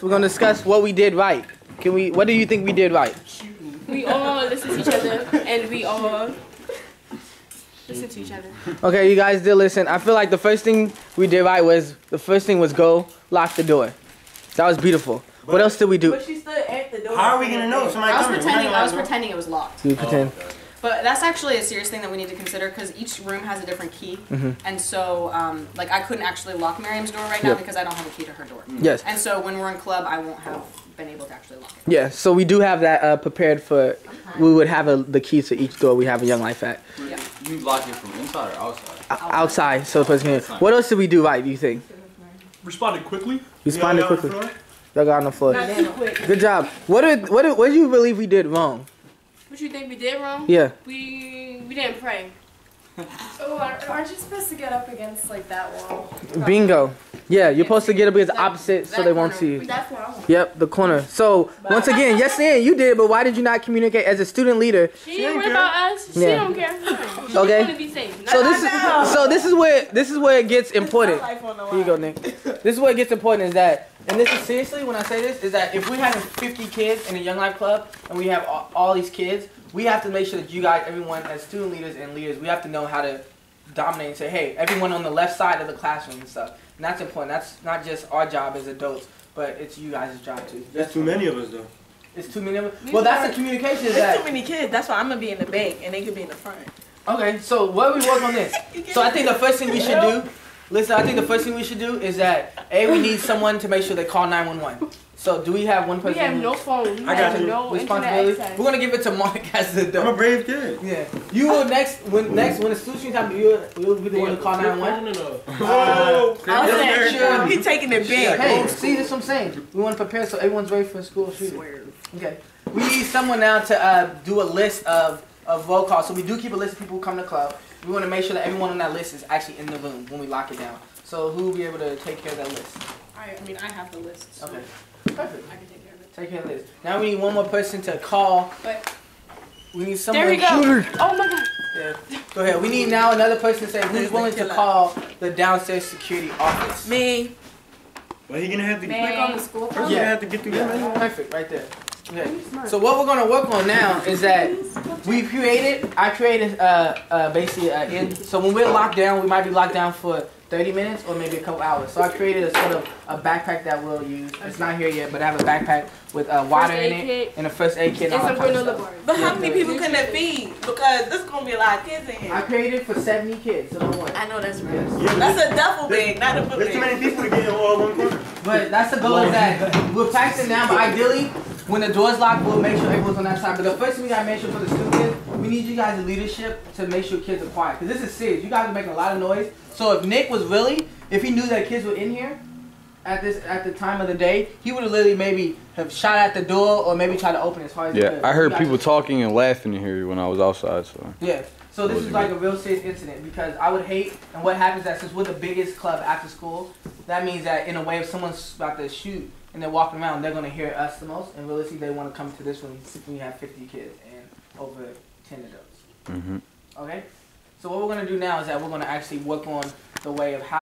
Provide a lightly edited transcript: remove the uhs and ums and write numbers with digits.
We're gonna discuss what we did right. What do you think we did right? We all listen to each other, and we all listen to each other. Okay, you guys did listen. I feel like the first thing we did right was go lock the door. That was beautiful. What else did we do? But she stood at the door. How are we gonna know if somebody coming? I was pretending it was locked. You pretend. Okay. But that's actually a serious thing that we need to consider because each room has a different key. And so, like, I couldn't actually lock Miriam's door right now because I don't have a key to her door. Yes. And so when we're in club, I won't have been able to actually lock it. Yeah, so we do have that prepared for, we would have the keys to each door we have a Young Life at. Yeah. You lock it from inside or outside? Outside, so the person can. What else did we do right, do you think? Responded quickly. Responded quickly. Y'all got on the floor. Not too quick. Good job. What do you believe we did wrong? What you think we did wrong? Yeah. We didn't pray. Oh, aren't you supposed to get up against like that wall? Bingo. Yeah, you're supposed to get up against the opposite so they won't see you. That's what I want. Yep, the corner. So, once again, yes, Ann, you did, but why did you not communicate as a student leader? She didn't worry about us. She Yeah. don't care. She Okay. want to be safe. So this is where it gets important. Here you go, Nick. This is where it gets important is that, and this is seriously when I say this, is that if we have 50 kids in a Young Life Club and we have all these kids, we have to make sure that you guys, everyone as student leaders and leaders, we have to know how to dominate and say, hey, everyone on the left side of the classroom and stuff. And that's important. That's not just our job as adults, but it's you guys' job too. There's too many of us though. It's too many of us? Well, that's the communication. There's too many kids. That's why I'm gonna be in the back and they could be in the front. Okay, so what we work on this? So I think the first thing we should do, I think the first thing we should do is that, we need someone to make sure they call 911. So do we have one person? We have no phone. I got you. No Responsibility. internet access. We're gonna give it to Mark as the I'm a brave kid. Yeah. You will when the students have you'll be the one to call 911. He's taking it big. Hey, see, this is what I'm saying. We want to prepare so everyone's ready for a school shooting. Okay. We need someone now to do a list of roll calls. So we do keep a list of people who come to the club. We want to make sure that everyone on that list is actually in the room when we lock it down. So who will be able to take care of that list? I mean, I have the list. So Okay. Perfect. I can take care of it. Take care of this. Now we need one more person to call. But We need someone. there we go. Oh my God. Yeah. Go ahead. We need now another person to say who's willing to call the downstairs security office. Me. Well, he gonna have to Click on the school first. You have to get through that. Perfect. Right there. Okay. So what we're gonna work on now is that I created basically in. So when we're locked down, we might be locked down for 30 minutes or maybe a couple hours. So I created a sort of a backpack that we'll use. It's not here yet, but I have a backpack with water in it and a first aid kit and all that kind of stuff. But how many people can that feed? Because there's gonna be a lot of kids in here. I created for 70 kids, so don't worry. I know that's right. Yes. That's a duffel bag, not a book There's too bag. many people to get in all one corner. But that's the goal is that we're practicing now, but ideally, when the door's locked, we'll make sure everyone's on that side. But the first thing we gotta make sure for the students, we need you guys' leadership to make sure kids are quiet. Because this is serious. You guys are making a lot of noise. So if Nick was really, if he knew that kids were in here at the time of the day, he would have literally maybe have shot at the door or maybe tried to open it as hard as he could. I heard people talking and laughing in here when I was outside. So yeah. So this is like a real serious incident because I would hate, and what happens is that since we're the biggest club after school, that means that in a way if someone's about to shoot and they're walking around, they're going to hear us the most, and realistically they want to come to this room when you have 50 kids and over 10 adults. Okay? So what we're going to do now is that we're going to actually work on the way of how